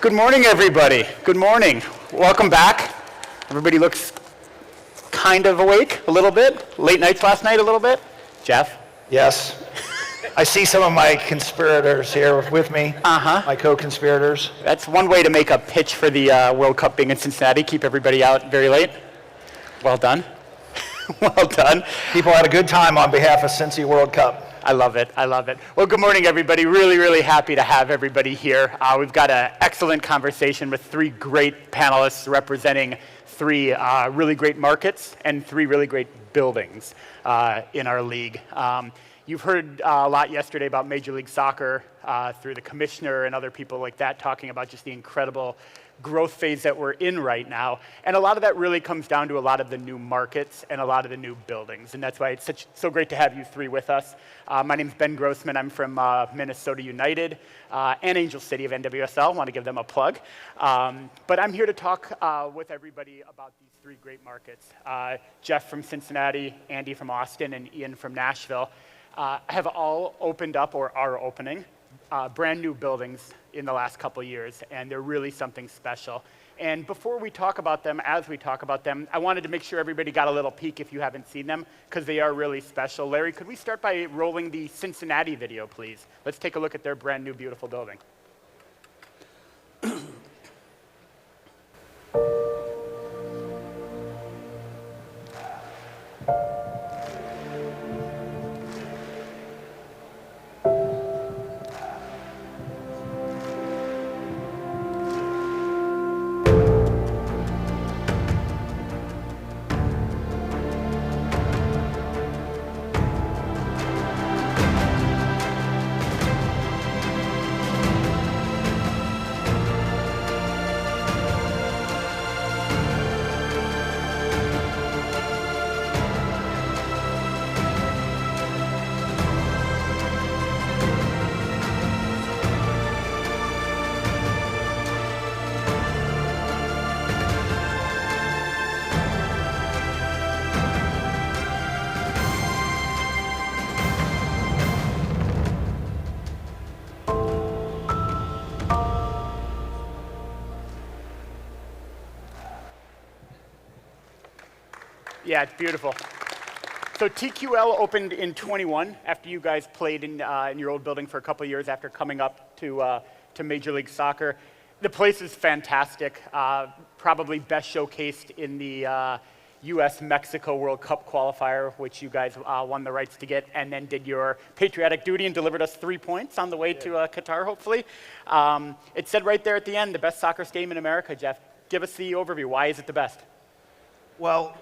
Good morning, everybody. Good morning. Welcome back. Everybody looks kind of awake a little bit. Late nights last night a little bit. Jeff? Yes. I see some of my conspirators here with me, my co-conspirators. That's one way to make a pitch for the World Cup being in Cincinnati. Keep everybody out very late. Well done. Well done. People had a good time on behalf of Cincy World Cup. I love it. I love it. Well, good morning, everybody. Really, really happy to have everybody here. We've got an excellent conversation with three great panelists representing three really great markets and three really great buildings in our league. You've heard a lot yesterday about Major League Soccer through the commissioner and other people like that talking about just the incredible growth phase that we're in right now. And a lot of that really comes down to a lot of the new markets and a lot of the new buildings. And that's why it's so great to have you three with us. My name's Ben Grossman. I'm from Minnesota United and Angel City of NWSL. I want to give them a plug. But I'm here to talk with everybody about these three great markets. Jeff from Cincinnati, Andy from Austin, and Ian from Nashville have all opened up or are opening brand new buildings in the last couple years, and they're really something special. And before we talk about them, as we talk about them, I wanted to make sure everybody got a little peek if you haven't seen them, because they are really special. Larry, could we start by rolling the Cincinnati video, please? Let's take a look at their brand new, beautiful building. Yeah, it's beautiful. So TQL opened in 21 after you guys played in your old building for a couple of years after coming up to Major League Soccer. The place is fantastic, probably best showcased in the US-Mexico World Cup qualifier, which you guys won the rights to get, and then did your patriotic duty and delivered us 3 points on the way to Qatar, hopefully. It said right there at the end, the best soccer stadium in America. Jeff, give us the overview. Why is it the best? Well,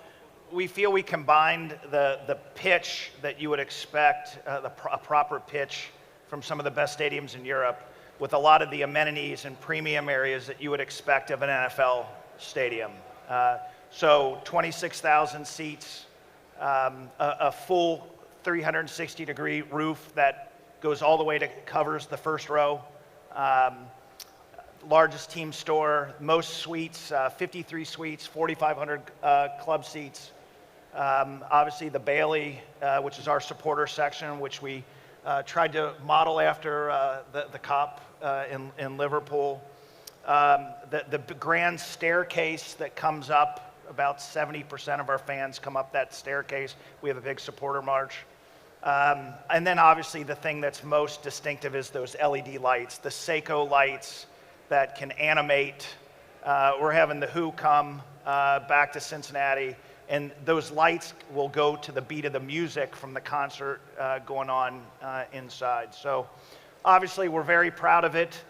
we feel we combined the pitch that you would expect, a proper pitch from some of the best stadiums in Europe, with a lot of the amenities and premium areas that you would expect of an NFL stadium. So 26,000 seats, a full 360-degree roof that goes all the way to covers the first row. Largest team store, most suites, 53 suites, 4,500 club seats. Obviously the Bailey, which is our supporter section, which we tried to model after the Cop in Liverpool. The grand staircase that comes up, about 70% of our fans come up that staircase. We have a big supporter march. And then obviously the thing that's most distinctive is those LED lights, the Seiko lights that can animate. We're having the Who come back to Cincinnati, and those lights will go to the beat of the music from the concert going on inside. So obviously we're very proud of it,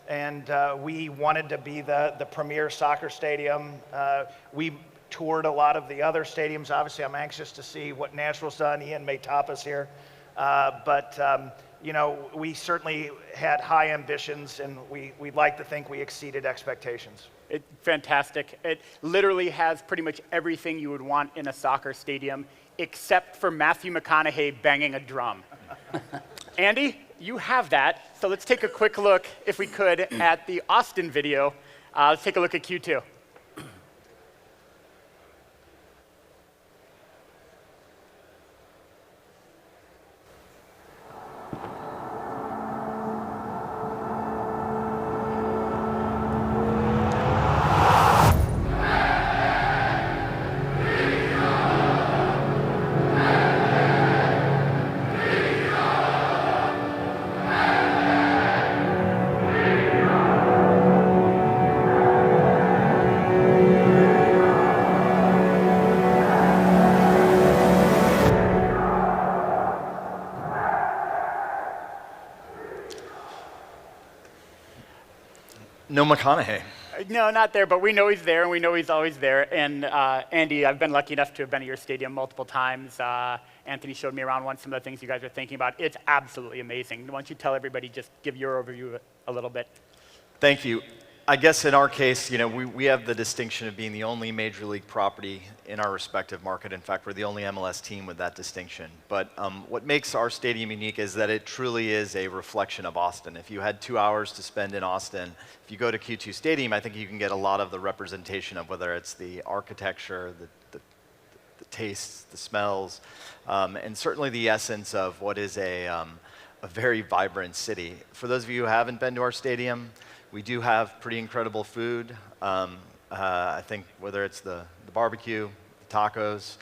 and we wanted to be the premier soccer stadium. We toured a lot of the other stadiums. Obviously I'm anxious to see what Nashville's done. Ian may top us here. You know, we certainly had high ambitions, and we'd like to think we exceeded expectations. Fantastic. It literally has pretty much everything you would want in a soccer stadium, except for Matthew McConaughey banging a drum. Andy, you have that. So let's take a quick look, if we could, at the Austin video. Let's take a look at Q2. No McConaughey. No, not there, but we know he's there, and we know he's always there. And Andy, I've been lucky enough to have been at your stadium multiple times. Anthony showed me around some of the things you guys are thinking about. It's absolutely amazing. Why don't you tell everybody, just give your overview a little bit. Thank you. I guess in our case, we have the distinction of being the only major league property in our respective market. In fact, we're the only MLS team with that distinction. But what makes our stadium unique is that it truly is a reflection of Austin. If you had 2 hours to spend in Austin, if you go to Q2 Stadium, I think you can get a lot of the representation of whether it's the architecture, the tastes, the smells, and certainly the essence of what is a very vibrant city. For those of you who haven't been to our stadium, we do have pretty incredible food. I think whether it's the barbecue, the tacos,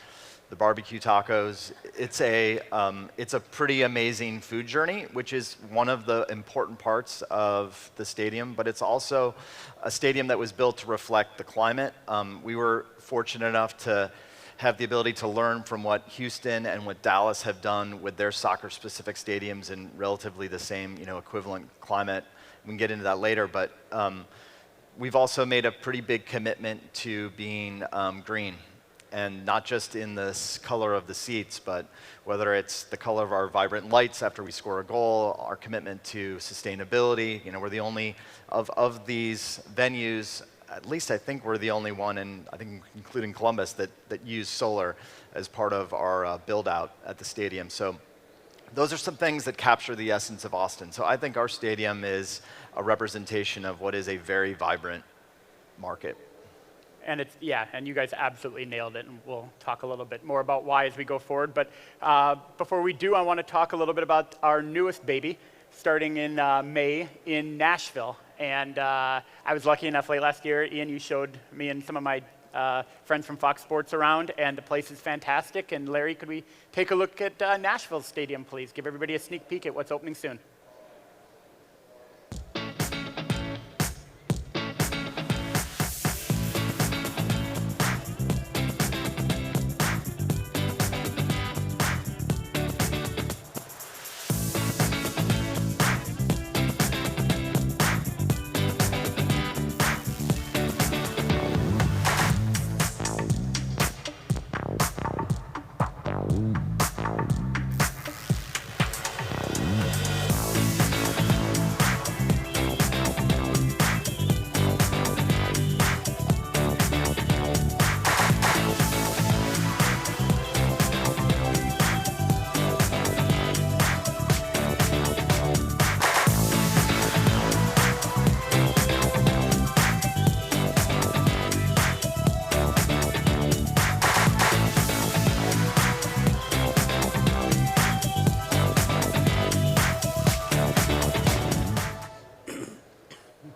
the barbecue tacos, it's a pretty amazing food journey, which is one of the important parts of the stadium, but it's also a stadium that was built to reflect the climate. We were fortunate enough to have the ability to learn from what Houston and what Dallas have done with their soccer-specific stadiums in relatively the same, equivalent climate. We can get into that later, but we've also made a pretty big commitment to being green, and not just in the color of the seats, but whether it's the color of our vibrant lights after we score a goal, our commitment to sustainability. We're the only of these venues, at least I think we're the only one, and I think including Columbus, that use solar as part of our build out at the stadium. So those are some things that capture the essence of Austin. So I think our stadium is a representation of what is a very vibrant market. And and you guys absolutely nailed it, and we'll talk a little bit more about why as we go forward. But before we do, I want to talk a little bit about our newest baby, starting in May in Nashville. And I was lucky enough late last year, Ian, you showed me and some of my friends from Fox Sports around, and the place is fantastic. And Larry, could we take a look at Nashville Stadium, please? Give everybody a sneak peek at what's opening soon.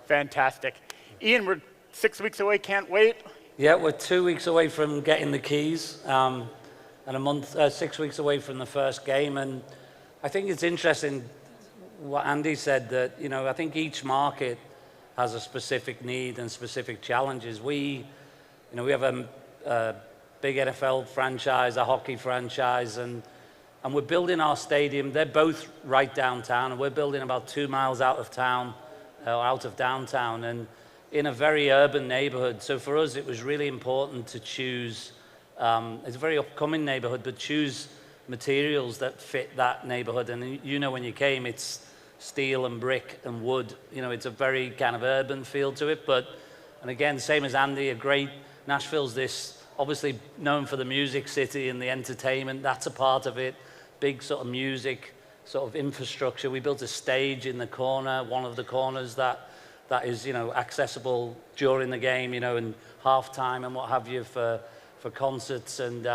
Fantastic. Ian, we're 6 weeks away, can't wait. Yeah, we're 2 weeks away from getting the keys, and 6 weeks away from the first game. And I think it's interesting what Andy said, that, I think each market has a specific need and specific challenges. We have a big NFL franchise, a hockey franchise, and we're building our stadium. They're both right downtown, and we're building about 2 miles out of town, out of downtown, and in a very urban neighborhood. So for us, it was really important to choose, it's a very upcoming neighborhood, but choose materials that fit that neighborhood. And when you came, it's steel and brick and wood. It's a very kind of urban feel to it. And again, same as Andy, Nashville's this, obviously known for the music city and the entertainment. That's a part of it. Big sort of music sort of infrastructure. We built a stage in the corner, one of the corners that is, accessible during the game, and halftime and what have you for concerts. And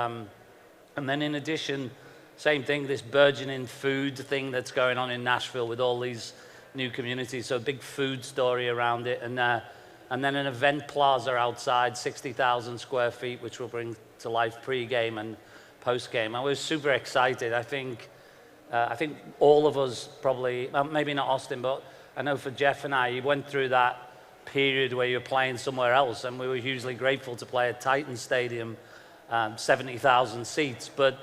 then in addition, same thing, this burgeoning food thing that's going on in Nashville with all these new communities. So a big food story around it. And then an event plaza outside, 60,000 square feet, which will bring to life pre-game and post-game. I was super excited. I think all of us probably, maybe not Austin, but I know for Jeff and I, you went through that period where you were playing somewhere else, and we were hugely grateful to play at Titan Stadium, 70,000 seats, but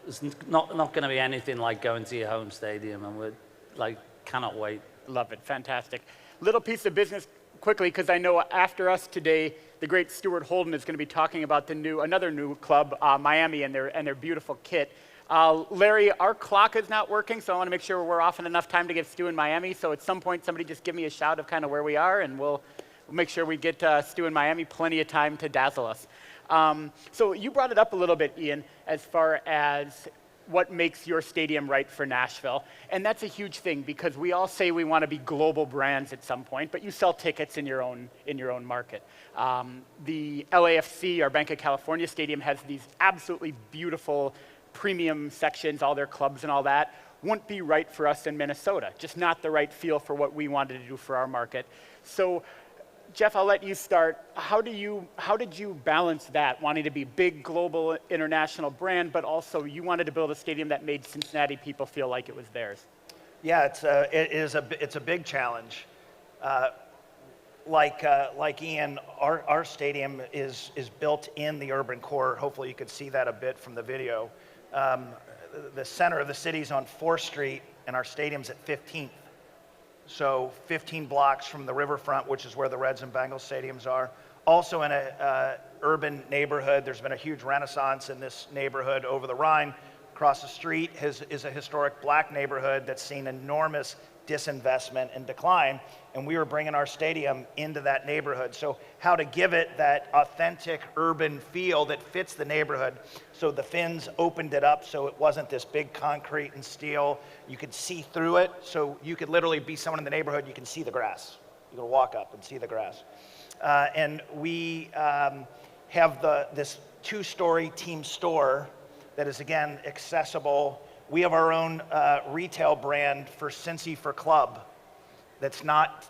it's not going to be anything like going to your home stadium, and we're cannot wait. Love it, fantastic. Little piece of business quickly, because I know after us today, the great Stuart Holden is going to be talking about another new club, Miami, and their beautiful kit. Larry, our clock is not working, so I want to make sure we're off in enough time to get Stu in Miami. So at some point, somebody just give me a shout of kind of where we are, and we'll make sure we get Stu in Miami plenty of time to dazzle us. So you brought it up a little bit, Ian, as far as what makes your stadium right for Nashville. And that's a huge thing, because we all say we want to be global brands at some point, but you sell tickets in your own market. The LAFC, our Bank of California stadium, has these absolutely beautiful premium sections, all their clubs and all that. Wouldn't be right for us in Minnesota, just not the right feel for what we wanted to do for our market. So Jeff, I'll let you start. How did you balance that, wanting to be big, global, international brand, but also you wanted to build a stadium that made Cincinnati people feel like it was theirs? Yeah, it's a big challenge. Like Ian, our stadium is built in the urban core. Hopefully you could see that a bit from the video. The center of the city is on 4th Street, and our stadium's at 15th. So 15 blocks from the riverfront, which is where the Reds and Bengals stadiums are. Also in a urban neighborhood. There's been a huge renaissance in this neighborhood over the Rhine. Across the street is a historic black neighborhood that's seen enormous disinvestment and decline, and we were bringing our stadium into that neighborhood. So how to give it that authentic urban feel that fits the neighborhood. So the Finns opened it up so it wasn't this big concrete and steel. You could see through it, so you could literally be someone in the neighborhood, you can see the grass. You can walk up and see the grass. And we have this 2-story team store that is, again, accessible. We have our own retail brand for Cincy for Club. It's not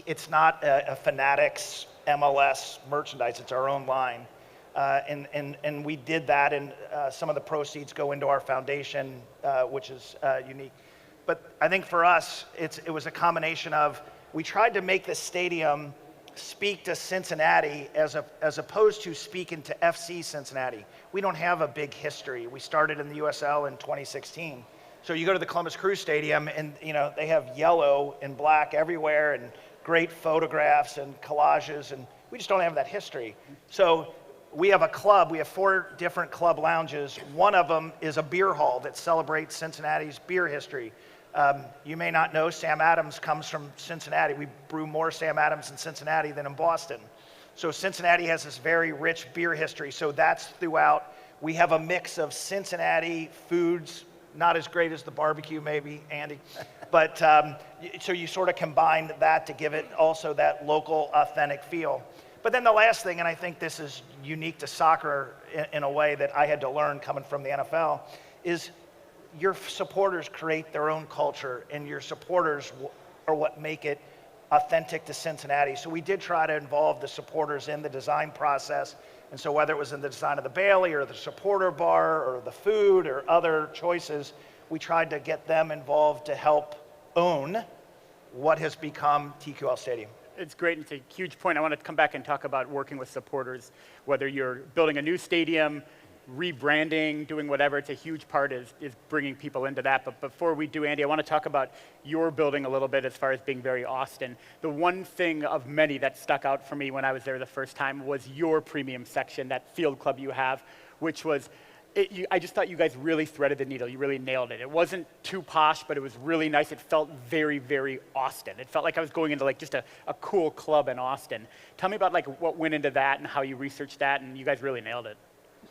a Fanatics MLS merchandise. It's our own line, and we did that, and some of the proceeds go into our foundation, which is unique. But I think for us, it was a combination of, we tried to make the stadium speak to Cincinnati as opposed to speaking to FC Cincinnati. We don't have a big history. We started in the USL in 2016. So you go to the Columbus Crew Stadium, and they have yellow and black everywhere, and great photographs and collages, and we just don't have that history. So we have a club. We have 4 different club lounges. One of them is a beer hall that celebrates Cincinnati's beer history. You may not know, Sam Adams comes from Cincinnati. We brew more Sam Adams in Cincinnati than in Boston. So Cincinnati has this very rich beer history. So that's throughout. We have a mix of Cincinnati foods, not as great as the barbecue maybe, Andy. But so you sort of combine that to give it also that local authentic feel. But then the last thing, and I think this is unique to soccer in a way that I had to learn coming from the NFL, is your supporters create their own culture, and your supporters are what make it authentic to Cincinnati. So we did try to involve the supporters in the design process. And so whether it was in the design of the Bailey or the supporter bar or the food or other choices, we tried to get them involved to help own what has become TQL Stadium. It's great. It's a huge point. I want to come back and talk about working with supporters, whether you're building a new stadium, rebranding, doing whatever. It's a huge part is bringing people into that. But before we do, Andy, I want to talk about your building a little bit as far as being very Austin. The one thing of many that stuck out for me when I was there the first time was your premium section, that field club you have, which was, I just thought you guys really threaded the needle. You really nailed it. It wasn't too posh, but it was really nice. It felt very, very Austin. It felt like I was going into like just a cool club in Austin. Tell me about like what went into that and how you researched that, and you guys really nailed it.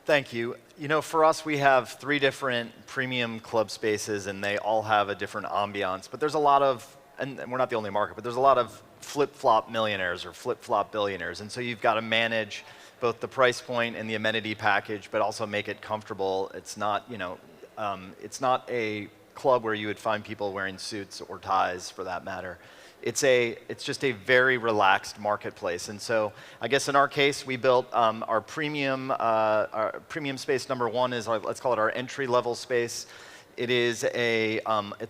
Thank you. For us, we have 3 different premium club spaces, and they all have a different ambiance. But there's a lot of, and we're not the only market, but there's a lot of flip-flop millionaires or flip-flop billionaires. And so you've got to manage both the price point and the amenity package, but also make it comfortable. It's not, it's not a club where you would find people wearing suits or ties, for that matter. It's just a very relaxed marketplace. And so I guess in our case, we built our premium space number 1 is, let's call it our entry-level space. It's a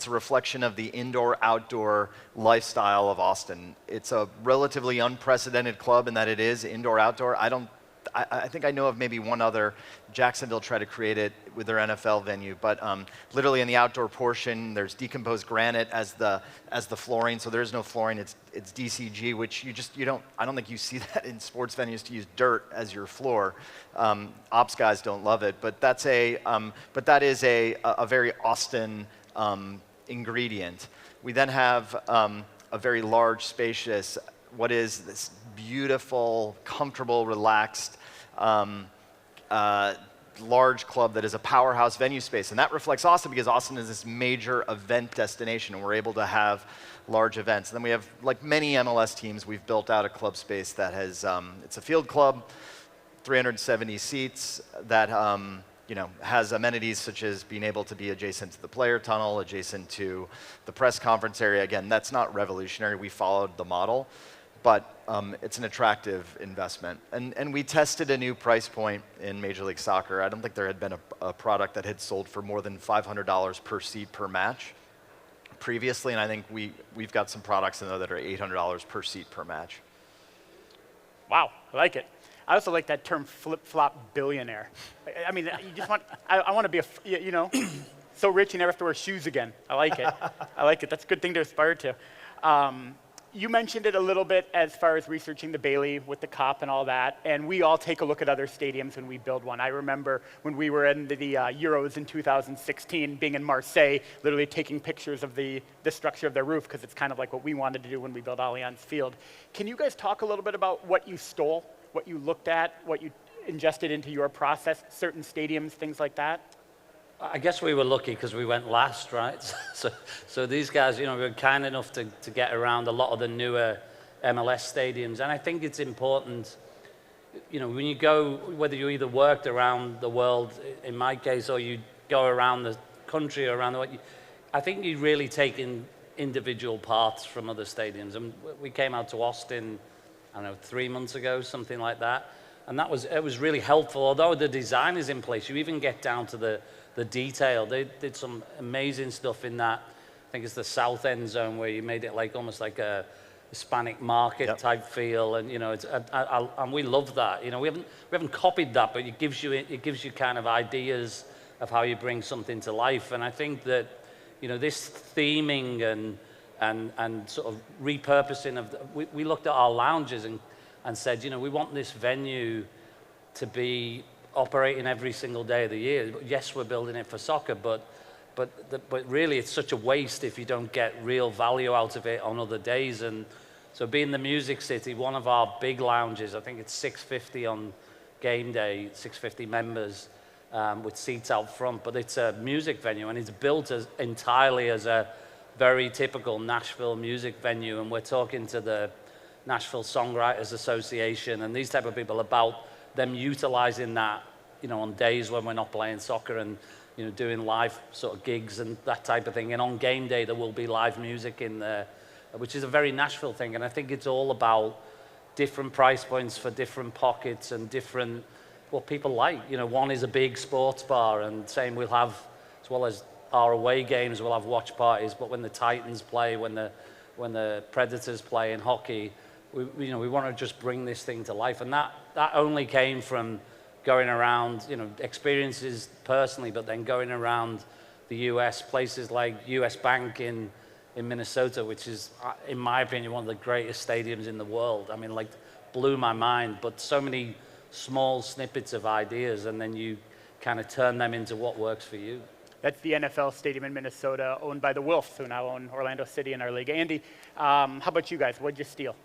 reflection of the indoor-outdoor lifestyle of Austin. It's a relatively unprecedented club in that it is indoor-outdoor. I think I know of maybe one other. Jacksonville tried to create it with their NFL venue, but literally in the outdoor portion, there's decomposed granite as the flooring, so there is no flooring. It's DCG, which I don't think you see that in sports venues to use dirt as your floor. Ops guys don't love it, but that is a very Austin ingredient. We then have a very large, spacious, what is this beautiful, comfortable, relaxed, large club that is a powerhouse venue space. And that reflects Austin because Austin is this major event destination, and we're able to have large events. And then we have, like many MLS teams, we've built out a club space that has, it's a field club, 370 seats that has amenities such as being able to be adjacent to the player tunnel, adjacent to the press conference area. Again, that's not revolutionary. We followed the model, but it's an attractive investment. And we tested a new price point in Major League Soccer. I don't think there had been a product that had sold for more than $500 per seat per match previously, and I think we've got some products in there that are $800 per seat per match. Wow, I like it. I also like that term flip-flop billionaire. I mean, you just want, I want to be so rich you never have to wear shoes again. I like it. I like it. That's a good thing to aspire to. You mentioned it a little bit as far as researching the Bailey with the cop and all that, and we all take a look at other stadiums when we build one. I remember when we were in the Euros in 2016, being in Marseille, literally taking pictures of the structure of their roof, because it's kind of like what we wanted to do when we built Allianz Field. Can you guys talk a little bit about what you stole, what you looked at, what you ingested into your process, certain stadiums, things like that? I guess we were lucky because we went last, right? So these guys, we were kind enough to get around a lot of the newer MLS stadiums. And I think it's important, when you go, whether you either worked around the world, in my case, or you go around the country or around the world, I think you really take in individual parts from other stadiums. And we came out to Austin, I don't know, 3 months ago, something like that. And it was really helpful. Although the design is in place, you even get down to the detail. They did some amazing stuff in that. I think it's the south end zone where you made it like almost like a Hispanic market type feel, and and we love that. We haven't copied that, but it gives you kind of ideas of how you bring something to life. And I think that this theming and sort of repurposing of we looked at our lounges and said, we want this venue to be operating every single day of the year. Yes, we're building it for soccer, but really it's such a waste if you don't get real value out of it on other days. And so being the Music City, one of our big lounges, I think it's 650 on game day, 650 members with seats out front, but it's a music venue and it's built entirely as a very typical Nashville music venue. And we're talking to the Nashville Songwriters Association and these type of people about them utilizing that, on days when we're not playing soccer and, doing live sort of gigs and that type of thing. And on game day, there will be live music in there, which is a very Nashville thing. And I think it's all about different price points for different pockets and different, what people like. One is a big sports bar, and same we'll have, as well as our away games, we'll have watch parties. But when the Titans play, when the Predators play in hockey, we want to just bring this thing to life. And that only came from going around, experiences personally, but then going around the US, places like US Bank in Minnesota, which is, in my opinion, one of the greatest stadiums in the world. I mean, blew my mind, but so many small snippets of ideas, and then you kind of turn them into what works for you. That's the NFL stadium in Minnesota, owned by the Wilfs, who now own Orlando City in our league. Andy, how about you guys? What'd you steal?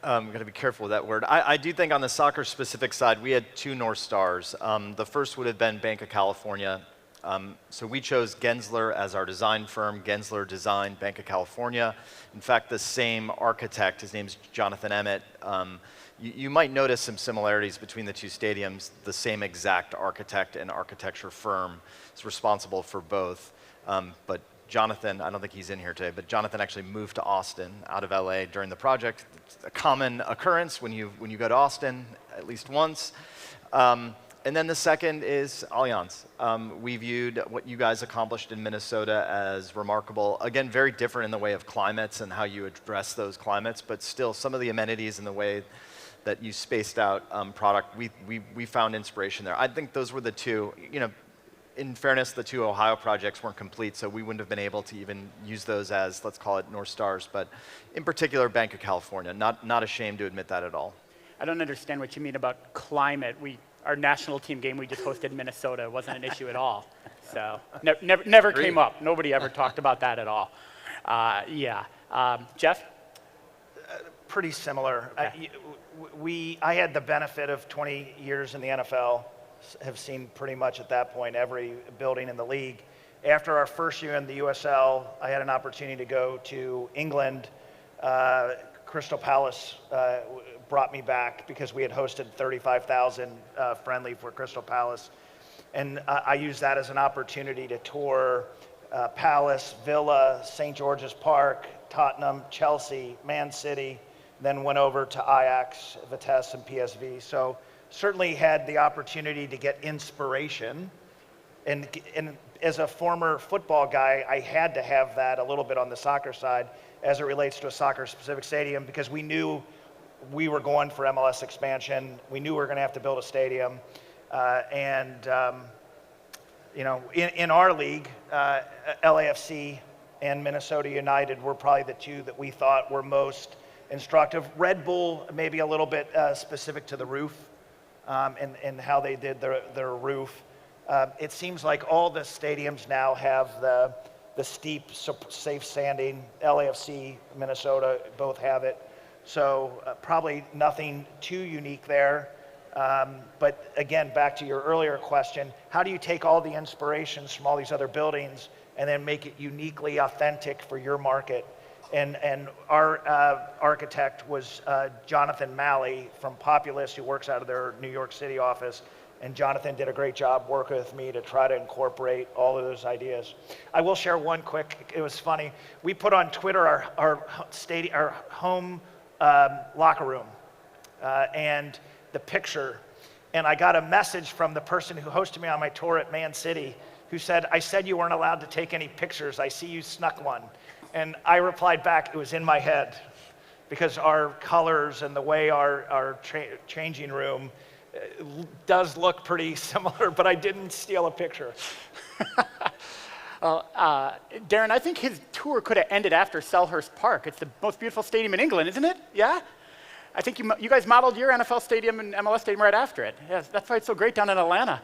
I'm going to be careful with that word. I do think on the soccer-specific side, we had two North Stars. The first would have been Banc of California. So we chose Gensler as our design firm. Gensler designed Banc of California. In fact, the same architect, his name's Jonathan Emmett. You might notice some similarities between the two stadiums. The same exact architect and architecture firm is responsible for both. But Jonathan, I don't think he's in here today, but Jonathan actually moved to Austin out of LA during the project. It's a common occurrence when you go to Austin at least once. And then the second is Allianz. We viewed what you guys accomplished in Minnesota as remarkable. Again, very different in the way of climates and how you address those climates, but still some of the amenities and the way that use spaced out product, we found inspiration there. I think those were the two, in fairness, the two Ohio projects weren't complete, so we wouldn't have been able to even use those as, let's call it, North Stars, but in particular, Bank of California. Not ashamed to admit that at all. I don't understand what you mean about climate. Our national team game we just hosted in Minnesota wasn't an issue at all. So never came up. Nobody ever talked about that at all. Yeah. Jeff? Pretty similar. Okay. I had the benefit of 20 years in the NFL, have seen pretty much at that point every building in the league. After our first year in the USL, I had an opportunity to go to England. Crystal Palace brought me back because we had hosted 35,000 friendly for Crystal Palace. And I used that as an opportunity to tour Palace, Villa, St. George's Park, Tottenham, Chelsea, Man City, then went over to Ajax, Vitesse, and PSV. So certainly had the opportunity to get inspiration. And as a former football guy, I had to have that a little bit on the soccer side as it relates to a soccer-specific stadium because we knew we were going for MLS expansion. We knew we were going to have to build a stadium. In our league, LAFC and Minnesota United were probably the two that we thought were most instructive. Red Bull, maybe a little bit specific to the roof and how they did their roof. It seems like all the stadiums now have the steep, safe standing. LAFC, Minnesota both have it. So probably nothing too unique there. But again, back to your earlier question, how do you take all the inspirations from all these other buildings and then make it uniquely authentic for your market? And our architect was Jonathan Malley from Populous, who works out of their New York City office. And Jonathan did a great job working with me to try to incorporate all of those ideas. I will share one quick, it was funny. We put on Twitter our home locker room and the picture. And I got a message from the person who hosted me on my tour at Man City who said, "I said you weren't allowed to take any pictures. I see you snuck one." And I replied back, it was in my head because our colors and the way our changing room does look pretty similar, but I didn't steal a picture. Well, Darren, I think his tour could have ended after Selhurst Park. It's the most beautiful stadium in England, isn't it? Yeah? I think you guys modeled your NFL stadium and MLS stadium right after it. Yes, that's why it's so great down in Atlanta.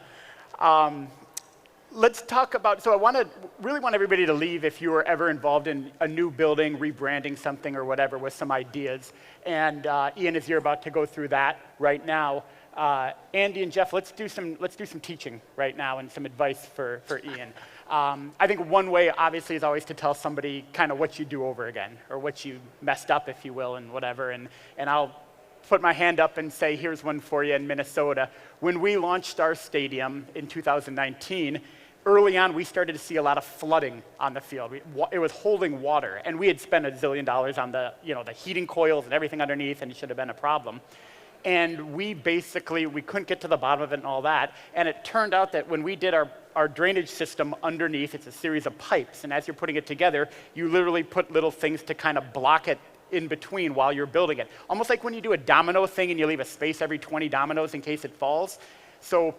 Let's talk about, so I really want everybody to leave if you were ever involved in a new building, rebranding something or whatever with some ideas. And Ian, as you're about to go through that right now, Andy and Jeff, let's do some teaching right now and some advice for Ian. I think one way, obviously, is always to tell somebody kind of what you do over again, or what you messed up, if you will, and whatever. And I'll put my hand up and say, here's one for you in Minnesota. When we launched our stadium in 2019, early on, we started to see a lot of flooding on the field. It was holding water, and we had spent $1 zillion on the heating coils and everything underneath, and it should have been a problem. And we couldn't get to the bottom of it and all that. And it turned out that when we did our drainage system underneath, it's a series of pipes. And as you're putting it together, you literally put little things to kind of block it in between while you're building it. Almost like when you do a domino thing and you leave a space every 20 dominoes in case it falls. So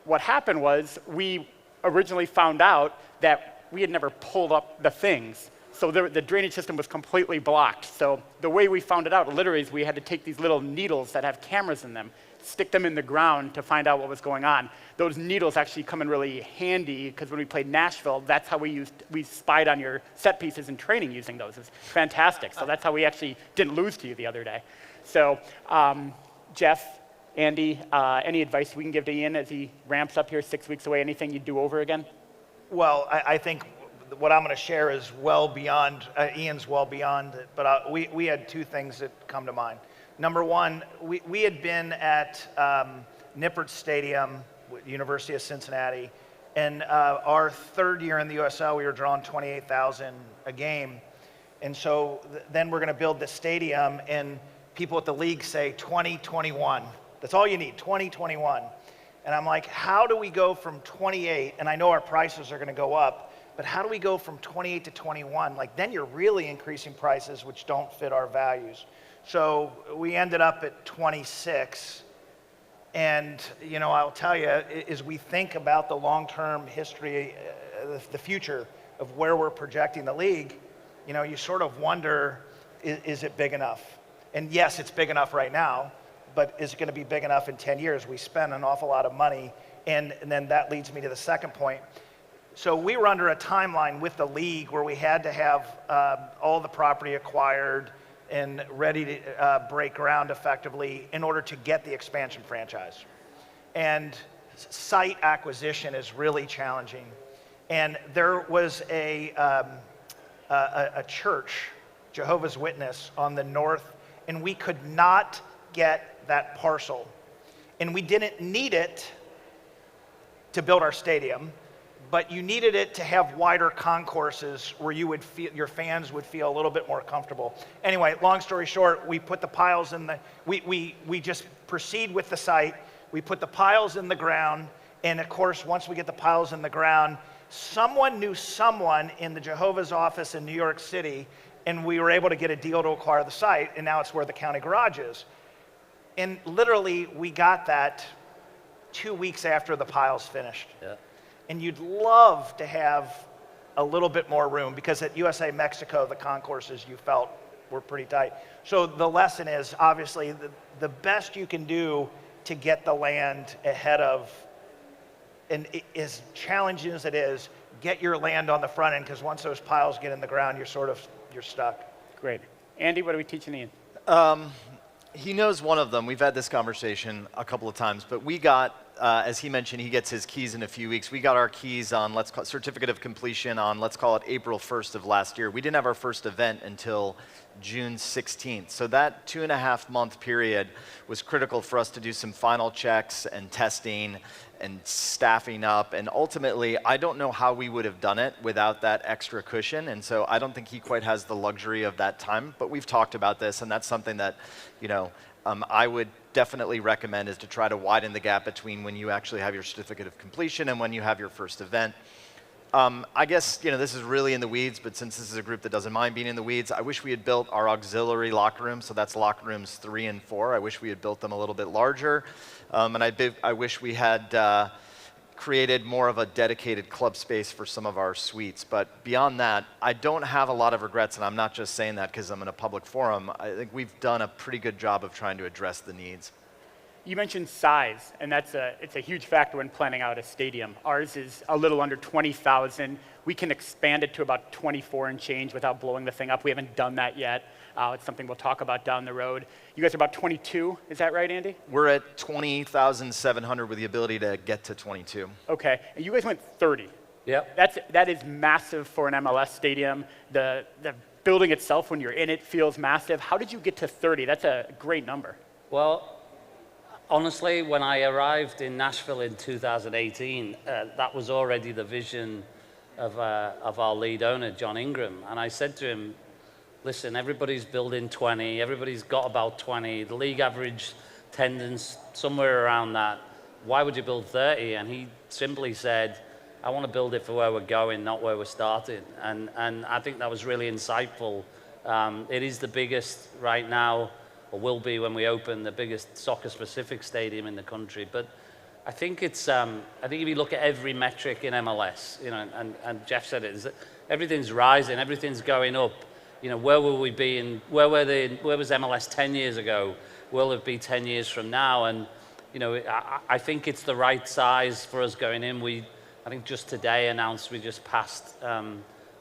what happened was we originally found out that we had never pulled up the things. So the drainage system was completely blocked. So the way we found it out literally is we had to take these little needles that have cameras in them, stick them in the ground to find out what was going on. Those needles actually come in really handy because when we played Nashville, that's how we spied on your set pieces in training using those. It's fantastic. So that's how we actually didn't lose to you the other day. So Jeff, Andy, any advice we can give to Ian as he ramps up here 6 weeks away? Anything you'd do over again? Well, I think what I'm going to share is well beyond, Ian's well beyond it, but we had two things that come to mind. Number one, we had been at Nippert Stadium, University of Cincinnati, and our third year in the USL, we were drawing 28,000 a game. And so then we're going to build the stadium, and people at the league say 2021. That's all you need, 2021. And I'm like, how do we go from 28, and I know our prices are going to go up, but how do we go from 28 to 21? Like, then you're really increasing prices which don't fit our values. So we ended up at 26. And, you know, I'll tell you, as we think about the long-term history, the future of where we're projecting the league, you know, you sort of wonder, is it big enough? And yes, it's big enough right now, but is it going to be big enough in 10 years? We spend an awful lot of money, and then that leads me to the second point. So we were under a timeline with the league where we had to have all the property acquired and ready to break ground effectively in order to get the expansion franchise. And site acquisition is really challenging. And there was a church, Jehovah's Witness, on the north, and we could not get that parcel. And we didn't need it to build our stadium, but you needed it to have wider concourses where you would feel, your fans would feel a little bit more comfortable. Anyway, long story short, we put the piles in the, we just proceed with the site. We put the piles in the ground, and of course, once we get the piles in the ground, someone knew someone in the Jehovah's office in New York City, and we were able to get a deal to acquire the site, and now it's where the county garage is. And literally, we got that 2 weeks after the piles finished. Yeah. And you'd love to have a little bit more room, because at USA Mexico, the concourses you felt were pretty tight. So the lesson is, obviously, the best you can do to get the land ahead of, and as challenging as it is, get your land on the front end, because once those piles get in the ground, you're stuck. Great. Andy, what are we teaching Ian? He knows one of them. We've had this conversation a couple of times, but we got, as he mentioned, he gets his keys in a few weeks. We got our keys on, let's call it certificate of completion on, let's call it April 1st of last year. We didn't have our first event until June 16th. So that 2.5 month period was critical for us to do some final checks and testing and staffing up. And ultimately, I don't know how we would have done it without that extra cushion. And so I don't think he quite has the luxury of that time, but we've talked about this, and that's something that, you know, I would definitely recommend, is to try to widen the gap between when you actually have your certificate of completion and when you have your first event. I guess, you know, this is really in the weeds, but since this is a group that doesn't mind being in the weeds, I wish we had built our auxiliary locker room. So that's locker rooms 3 and 4. I wish we had built them a little bit larger. And I wish we had created more of a dedicated club space for some of our suites. But beyond that, I don't have a lot of regrets, and I'm not just saying that because I'm in a public forum. I think we've done a pretty good job of trying to address the needs. You mentioned size, and it's a huge factor when planning out a stadium. Ours is a little under 20,000. We can expand it to about 24 and change without blowing the thing up. We haven't done that yet. It's something we'll talk about down the road. You guys are about 22, is that right, Andy? We're at 20,700 with the ability to get to 22. Okay, and you guys went 30. Yep. That is massive for an MLS stadium. The building itself, when you're in it, feels massive. How did you get to 30? That's a great number. Well, honestly, when I arrived in Nashville in 2018, that was already the vision of our lead owner, John Ingram. And I said to him, listen, everybody's building 20, everybody's got about 20, the league average attendance somewhere around that. Why would you build 30? And he simply said, I want to build it for where we're going, not where we're starting. And I think that was really insightful. It is the biggest right now, or will be when we open, the biggest soccer-specific stadium in the country. But I think it's, I think if you look at every metric in MLS, you know, and Jeff said it, is that everything's rising, everything's going up. You know, where will we be in, where was MLS 10 years ago? Where will it be 10 years from now? And, you know, I think it's the right size for us going in. I think just today announced we just passed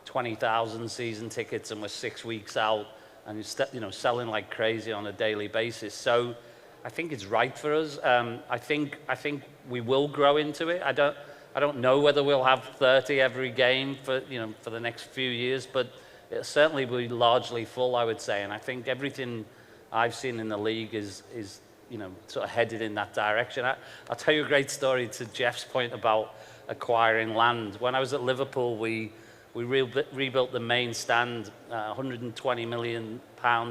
20,000 season tickets, and we're 6 weeks out, and you know, selling like crazy on a daily basis. So I think it's right for us. I think we will grow into it. I don't know whether we'll have 30 every game for the next few years, but it certainly will be largely full, I would say. And I think everything I've seen in the league is you know, sort of headed in that direction. I'll tell you a great story to Jeff's point about acquiring land. When I was at Liverpool, we rebuilt the main stand, £120 million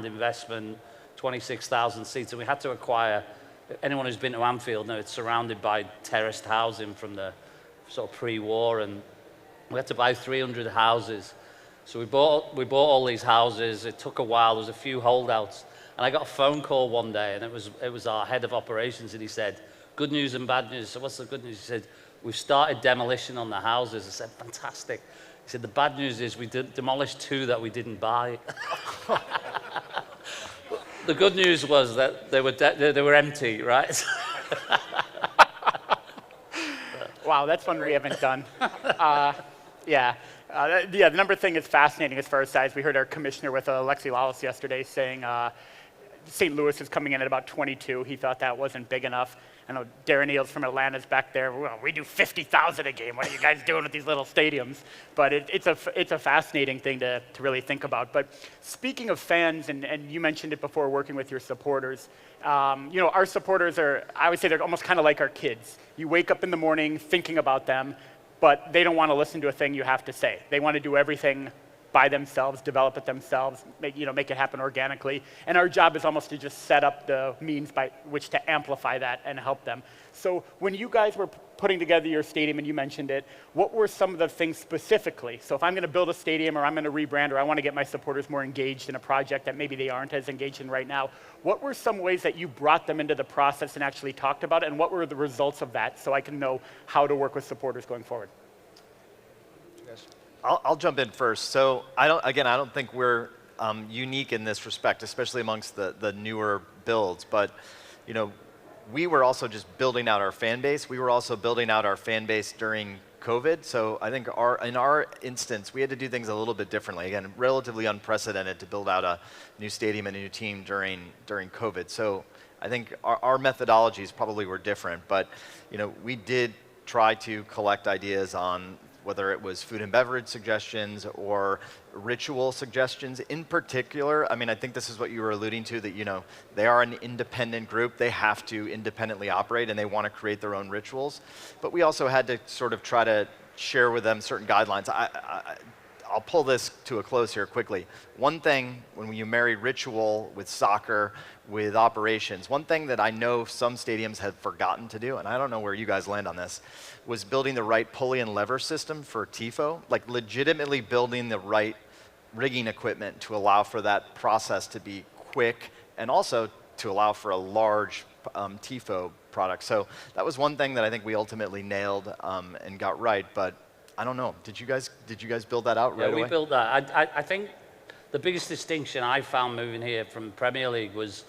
investment, 26,000 seats, and we had to acquire, anyone who's been to Anfield knows it's surrounded by terraced housing from the sort of pre-war, and we had to buy 300 houses. So we bought all these houses. It took a while. There was a few holdouts. And I got a phone call one day, and it was our head of operations, and he said, good news and bad news. So what's the good news? He said, we've started demolition on the houses. I said, fantastic. He said, the bad news is we demolished 2 that we didn't buy. The good news was that they were empty, right? Wow, that's one we haven't done. Yeah. The number thing is fascinating as far as size. We heard our commissioner with Alexi Lawless yesterday saying St. Louis is coming in at about 22. He thought that wasn't big enough. I know Darren Eales from Atlanta's back there. Well, we do 50,000 a game. What are you guys doing with these little stadiums? But it's a fascinating thing to really think about. But speaking of fans, and you mentioned it before, working with your supporters. Our supporters I would say they're almost kind of like our kids. You wake up in the morning thinking about them, but they don't want to listen to a thing you have to say. They want to do everything by themselves, develop it themselves, make it happen organically. And our job is almost to just set up the means by which to amplify that and help them. So when you guys were putting together your stadium, and you mentioned it, what were some of the things specifically? So if I'm going to build a stadium, or I'm going to rebrand, or I want to get my supporters more engaged in a project that maybe they aren't as engaged in right now, what were some ways that you brought them into the process and actually talked about it, and what were the results of that, so I can know how to work with supporters going forward? I'll jump in first. So I don't think we're unique in this respect, especially amongst the newer builds. But we were also just building out our fan base. We were also building out our fan base during COVID. So I think in our instance, we had to do things a little bit differently. Again, relatively unprecedented to build out a new stadium and a new team during COVID. So I think our methodologies probably were different. But we did try to collect ideas on whether it was food and beverage suggestions or ritual suggestions. In particular, I mean, I think this is what you were alluding to, that they are an independent group. They have to independently operate, and they want to create their own rituals. But we also had to sort of try to share with them certain guidelines. I'll pull this to a close here quickly. One thing, when you marry ritual with soccer, with operations, one thing that I know some stadiums have forgotten to do, and I don't know where you guys land on this, was building the right pulley and lever system for TIFO, like legitimately building the right rigging equipment to allow for that process to be quick, and also to allow for a large TIFO product. So that was one thing that I think we ultimately nailed and got right, but I don't know. Did you guys build that out right away? Yeah, we built that. I think the biggest distinction I found moving here from Premier League was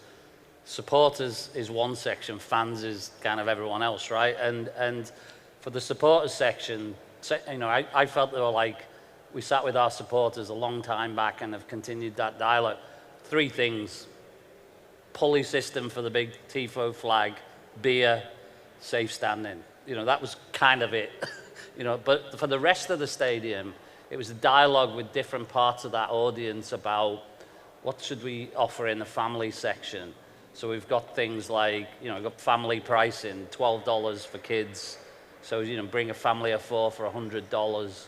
supporters is one section, fans is kind of everyone else, right? And for the supporters section, I felt they were like, we sat with our supporters a long time back and have continued that dialogue. 3 things: pulley system for the big TIFO flag, beer, safe standing. That was kind of it. But for the rest of the stadium, it was a dialogue with different parts of that audience about what should we offer in the family section. So we've got things like, we've got family pricing, $12 for kids. So, bring a family of 4 for $100.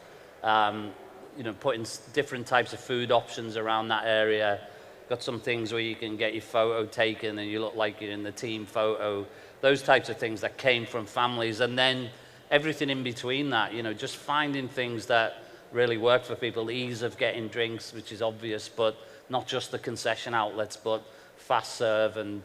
Putting different types of food options around that area. Got some things where you can get your photo taken and you look like you're in the team photo. Those types of things that came from families. And then everything in between that, just finding things that really work for people. The ease of getting drinks, which is obvious, but not just the concession outlets, but fast serve and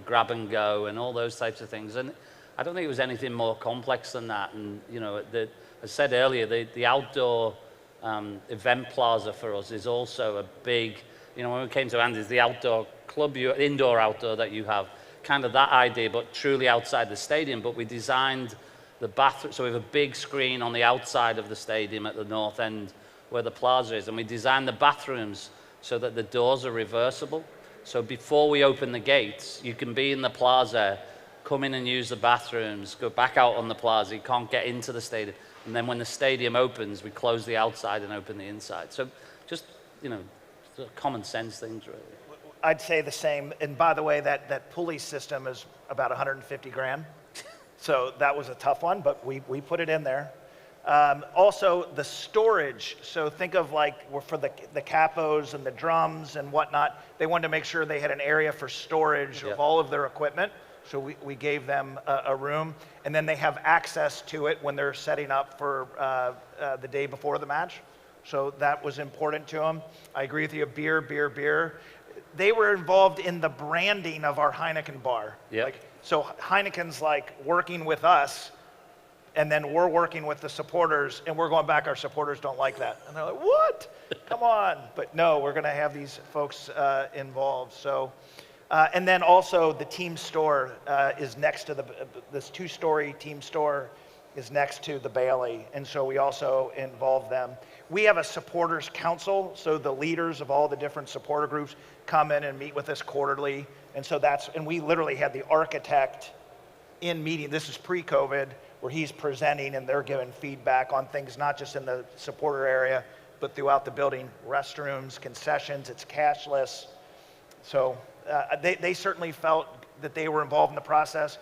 grab and go and all those types of things. And I don't think it was anything more complex than that. And as I said earlier, the outdoor event plaza for us is also a big, when we came to Andy's, the outdoor club, indoor outdoor that you have, kind of that idea, but truly outside the stadium. But we designed the bathroom, so we have a big screen on the outside of the stadium at the north end where the plaza is, and we designed the bathrooms so that the doors are reversible. So before we open the gates, you can be in the plaza, come in and use the bathrooms, go back out on the plaza, you can't get into the stadium. And then when the stadium opens, we close the outside and open the inside. So just, common sense things, really. I'd say the same. And by the way, that pulley system is about 150 grand. So that was a tough one, but we put it in there. Also, the storage. So think of for the capos and the drums and whatnot, they wanted to make sure they had an area for storage of all of their equipment. So we gave them a room, and then they have access to it when they're setting up for the day before the match. So that was important to them. I agree with you, beer. they were involved in the branding of our Heineken bar. Yep. Like, so Heineken's like working with us, and then we're working with the supporters, and we're going back, our supporters don't like that. And they're like, what? Come on. But no, we're going to have these folks involved. So, and then also the team store is next to this 2-story team store is next to the Bailey, and so we also involve them. We have a supporters council, so the leaders of all the different supporter groups come in and meet with us quarterly, and so and we literally had the architect in meeting, this is pre-COVID, where he's presenting and they're giving feedback on things not just in the supporter area, but throughout the building, restrooms, concessions, it's cashless. So they certainly felt that they were involved in the process.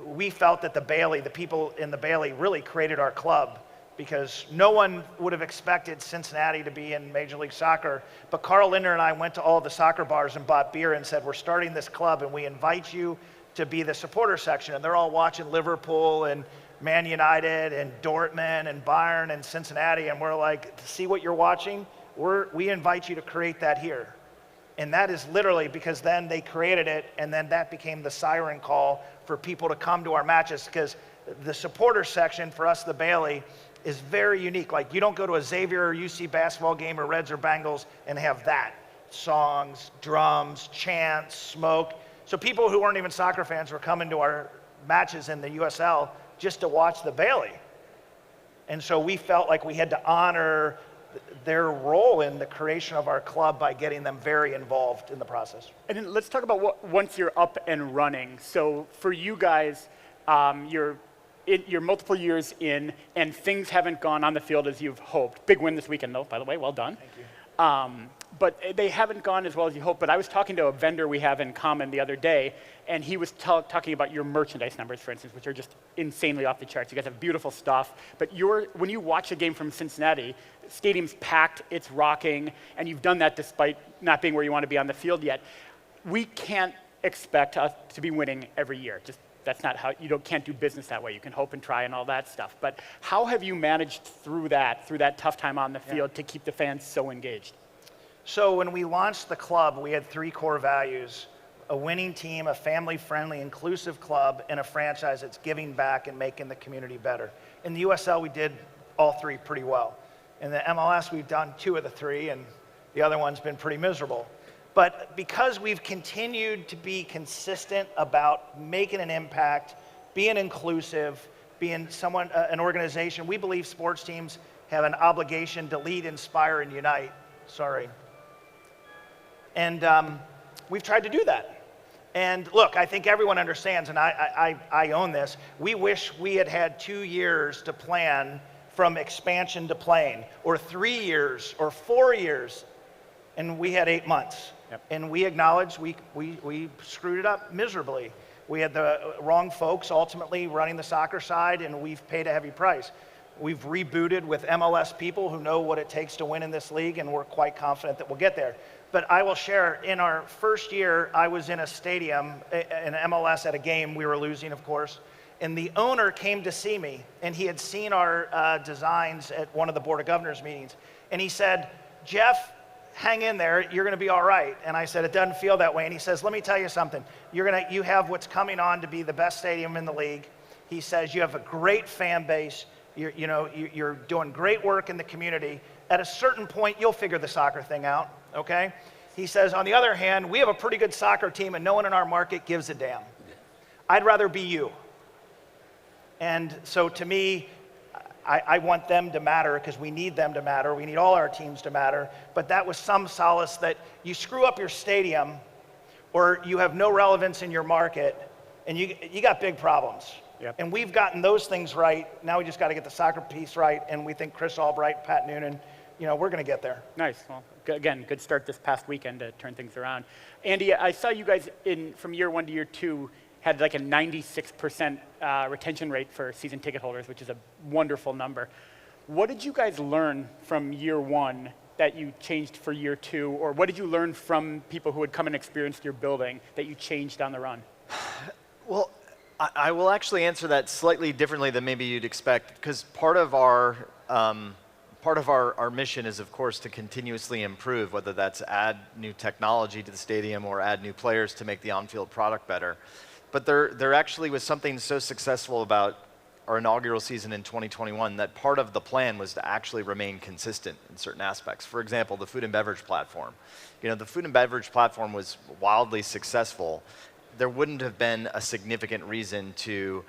We felt that the Bailey, the people in the Bailey really created our club, because no one would have expected Cincinnati to be in Major League Soccer. But Carl Linder and I went to all the soccer bars and bought beer and said, we're starting this club and we invite you to be the supporter section. And they're all watching Liverpool and Man United and Dortmund and Bayern and Cincinnati. And we're like, to see what you're watching, we invite you to create that here. And that is literally because then they created it, and then that became the siren call for people to come to our matches, because the supporter section for us, the Bailey, is very unique. Like, you don't go to a Xavier or UC basketball game or Reds or Bengals and have that. Songs, drums, chants, smoke. So people who weren't even soccer fans were coming to our matches in the USL just to watch the Bailey. And so we felt like we had to honor their role in the creation of our club by getting them very involved in the process. And then let's talk about once you're up and running. So for you guys, you're multiple years in, and things haven't gone on the field as you've hoped. Big win this weekend, though, by the way, well done. Thank you. But they haven't gone as well as you hoped. But I was talking to a vendor we have in common the other day, and he was talking about your merchandise numbers, for instance, which are just insanely off the charts. You guys have beautiful stuff. But when you watch a game from Cincinnati, stadium's packed, it's rocking, and you've done that despite not being where you want to be on the field yet. We can't expect us to be winning every year. Just that's not how, can't do business that way. You can hope and try and all that stuff. But how have you managed through that tough time on the field to keep the fans so engaged? So when we launched the club, we had 3 core values: a winning team, a family-friendly, inclusive club, and a franchise that's giving back and making the community better. In the USL, we did all 3 pretty well. In the MLS, we've done 2 of the 3, and the other one's been pretty miserable. But because we've continued to be consistent about making an impact, being inclusive, being an organization, we believe sports teams have an obligation to lead, inspire, and unite. Sorry. And we've tried to do that. And look, I think everyone understands, and I own this, we wish we had had 2 years to plan from expansion to playing, or 3 years, or 4 years, and we had 8 months. Yep. And we acknowledge we screwed it up miserably. We had the wrong folks ultimately running the soccer side, and we've paid a heavy price. We've rebooted with MLS people who know what it takes to win in this league, and we're quite confident that we'll get there. But I will share, in our first year, I was in a stadium, in MLS at a game. We were losing, of course. And the owner came to see me, and he had seen our designs at one of the Board of Governors meetings. And he said, Jeff, hang in there, you're gonna be all right. And I said, it doesn't feel that way. And he says, let me tell you something. You have what's coming on to be the best stadium in the league. He says, you have a great fan base. You're doing great work in the community. At a certain point, you'll figure the soccer thing out, okay? He says, on the other hand, we have a pretty good soccer team and no one in our market gives a damn. I'd rather be you. And so to me, I want them to matter because we need them to matter. We need all our teams to matter. But that was some solace that you screw up your stadium or you have no relevance in your market and you got big problems. Yep. And we've gotten those things right. Now we just got to get the soccer piece right. And we think Chris Albright, Pat Noonan, we're going to get there. Nice. Well, again, good start this past weekend to turn things around. Andy, I saw you guys from year 1 to year 2 had like a 96% retention rate for season ticket holders, which is a wonderful number. What did you guys learn from year 1 that you changed for year 2? Or what did you learn from people who had come and experienced your building that you changed on the run? Well, I will actually answer that slightly differently than maybe you'd expect, because part of part of our mission is, of course, to continuously improve, whether that's add new technology to the stadium or add new players to make the on-field product better. But there actually was something so successful about our inaugural season in 2021 that part of the plan was to actually remain consistent in certain aspects. For example, the food and beverage platform. You know, the food and beverage platform was wildly successful. There wouldn't have been a significant reason to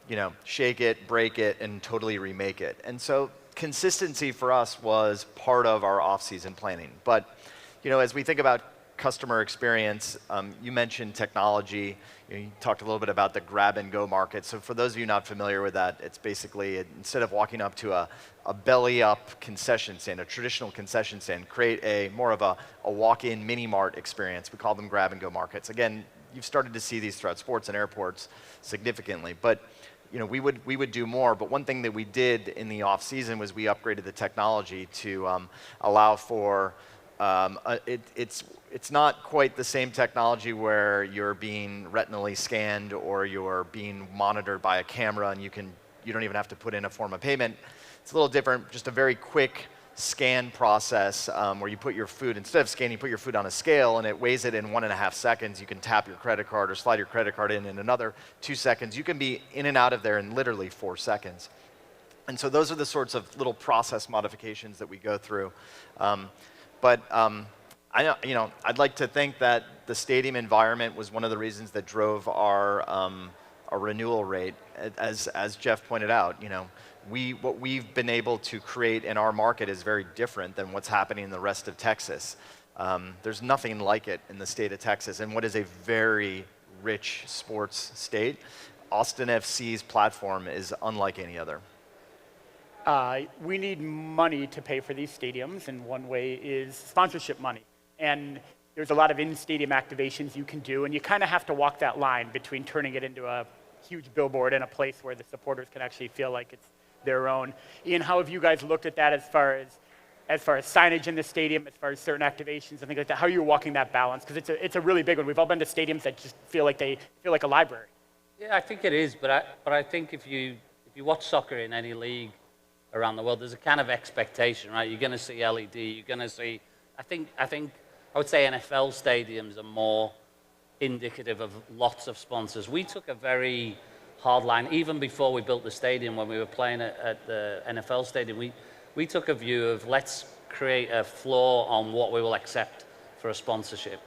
you know, shake it, break it, and totally remake it. And so consistency for us was part of our off-season planning. But you know, as we think about customer experience, you mentioned technology. You talked a little bit about the grab-and-go market. So for those of you not familiar with that, it's basically, instead of walking up to a belly-up concession stand, a traditional concession stand, create more of a walk-in mini-mart experience. We call them grab-and-go markets. Again, you've started to see these throughout sports and airports significantly. But you know, we would do more, but one thing that we did in the off season was we upgraded the technology to allow for it's not quite the same technology where you're being retinally scanned or you're being monitored by a camera and you don't even have to put in a form of payment. It's a little different, just a very quick scan process where you put your food, instead of scanning, you put your food on a scale and it weighs it in 1.5 seconds. You can tap your credit card or slide your credit card in another 2 seconds. You can be in and out of there in literally 4 seconds. And so those are the sorts of little process modifications that we go through. I'd like to think that the stadium environment was one of the reasons that drove our renewal rate. As Jeff pointed out, you know, what we've been able to create in our market is very different than what's happening in the rest of Texas. There's nothing like it in the state of Texas, and what is a very rich sports state. Austin FC's platform is unlike any other. We need money to pay for these stadiums, and one way is sponsorship money. And there's a lot of in-stadium activations you can do, and you kind of have to walk that line between turning it into a huge billboard and a place where the supporters can actually feel like it's their own. Ian, how have you guys looked at that as far as signage in the stadium, as far as certain activations and things like that? How are you walking that balance? Because it's a really big one. We've all been to stadiums that just feel like a library. Yeah, I think it is, but I think if you watch soccer in any league around the world, there's a kind of expectation, right? You're going to see LED. You're going to see. I think I would say NFL stadiums are more indicative of lots of sponsors. We took a very hard line, even before we built the stadium, when we were playing at the NFL stadium, we took a view of let's create a floor on what we will accept for a sponsorship.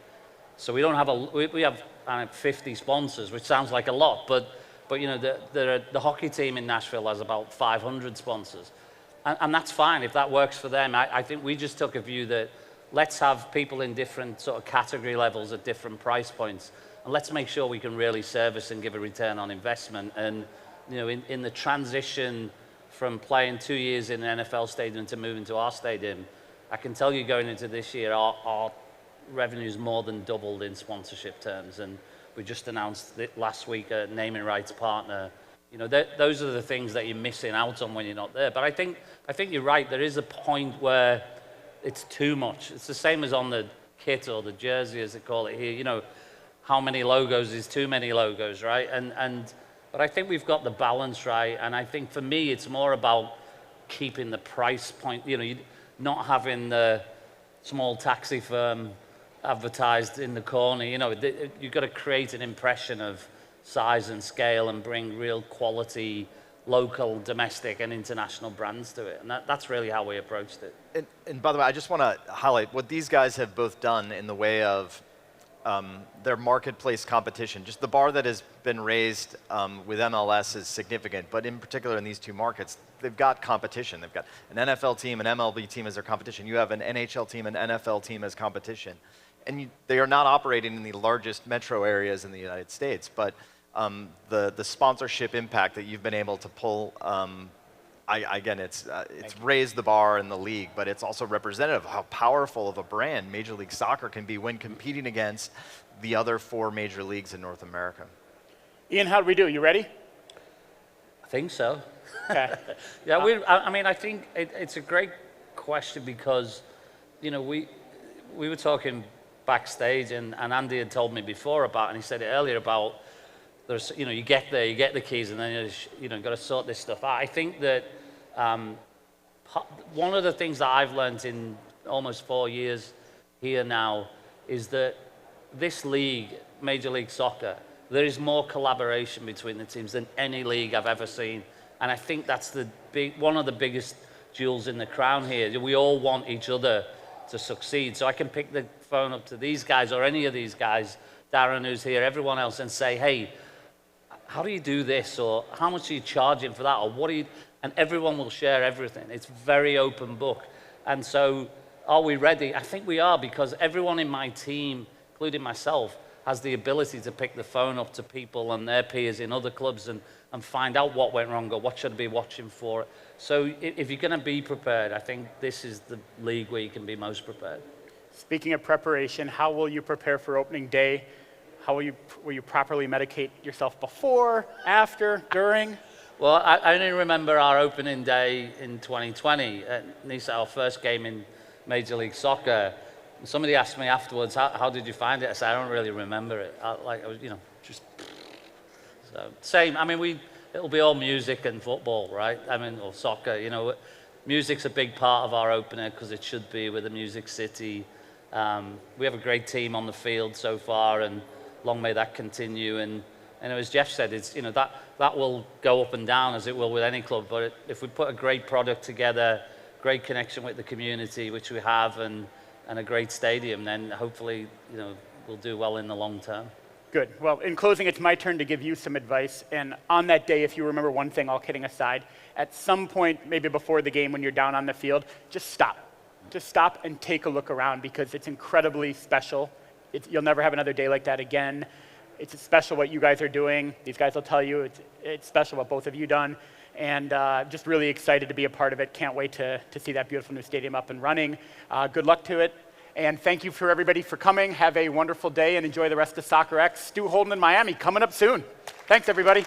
So we don't have we have 50 sponsors, which sounds like a lot, but you know, the hockey team in Nashville has about 500 sponsors. And that's fine if that works for them. I think we just took a view that let's have people in different sort of category levels at different price points. And let's make sure we can really service and give a return on investment. And you know, in the transition from playing 2 years in an NFL stadium to moving to our stadium, I can tell you going into this year, our revenue's more than doubled in sponsorship terms. And we just announced last week a naming rights partner. You know, those are the things that you're missing out on when you're not there. But I think you're right. There is a point where it's too much. It's the same as on the kit or the jersey, as they call it here. You know, how many logos is too many logos, right? But I think we've got the balance right. And I think for me, it's more about keeping the price point. You know, not having the small taxi firm advertised in the corner. You know, you've got to create an impression of size and scale and bring real quality local, domestic, and international brands to it. And that's really how we approached it. And by the way, I just want to highlight what these guys have both done in the way of their marketplace competition. Just the bar that has been raised with MLS is significant, but in particular in these two markets, they've got competition. They've got an NFL team, an MLB team as their competition. You have an NHL team, an NFL team as competition. And they are not operating in the largest metro areas in the United States, but the sponsorship impact that you've been able to pull, again, it's raised the bar in the league, but it's also representative of how powerful of a brand Major League Soccer can be when competing against the other 4 major leagues in North America. Ian, how do we do? You ready? I think so. Okay. Yeah, I mean, I think it's a great question because, you know, we were talking backstage, and Andy had told me before about, and he said it earlier about, there's, you know, you get there, you get the keys, and then you know, got to sort this stuff out. I think that one of the things that I've learned in almost 4 years here now is that this league, Major League Soccer, there is more collaboration between the teams than any league I've ever seen. And I think that's one of the biggest jewels in the crown here. We all want each other to succeed. So I can pick the phone up to these guys or any of these guys, Darren who's here, everyone else, and say, hey, how do you do this? Or how much are you charging for that? Or what do you, and everyone will share everything. It's very open book. And so are we ready? I think we are, because everyone in my team, including myself, has the ability to pick the phone up to people and their peers in other clubs and find out what went wrong or what should I be watching for. So if you're going to be prepared, I think this is the league where you can be most prepared. Speaking of preparation, how will you prepare for opening day? How will you properly medicate yourself before, after, during? Well, I only remember our opening day in 2020 at Nice, our first game in Major League Soccer. Somebody asked me afterwards, how did you find it? I said, I don't really remember it. I was, just... So, same, I mean, it'll be all music and football, right? I mean, or soccer, music's a big part of our opener because it should be. We're the Music City. We have a great team on the field so far, and long may that continue. And as Jeff said, it's, that will go up and down as it will with any club. But if we put a great product together, great connection with the community, which we have, and a great stadium, then hopefully, we'll do well in the long term. Good. Well, in closing, it's my turn to give you some advice. And on that day, if you remember one thing, all kidding aside, at some point, maybe before the game when you're down on the field, just stop. Just stop and take a look around, because it's incredibly special. You'll never have another day like that again. It's special what you guys are doing. These guys will tell you it's special what both of you done. And just really excited to be a part of it. Can't wait to see that beautiful new stadium up and running. Good luck to it. And thank you for everybody for coming. Have a wonderful day and enjoy the rest of Soccerex. Stu Holden in Miami coming up soon. Thanks, everybody.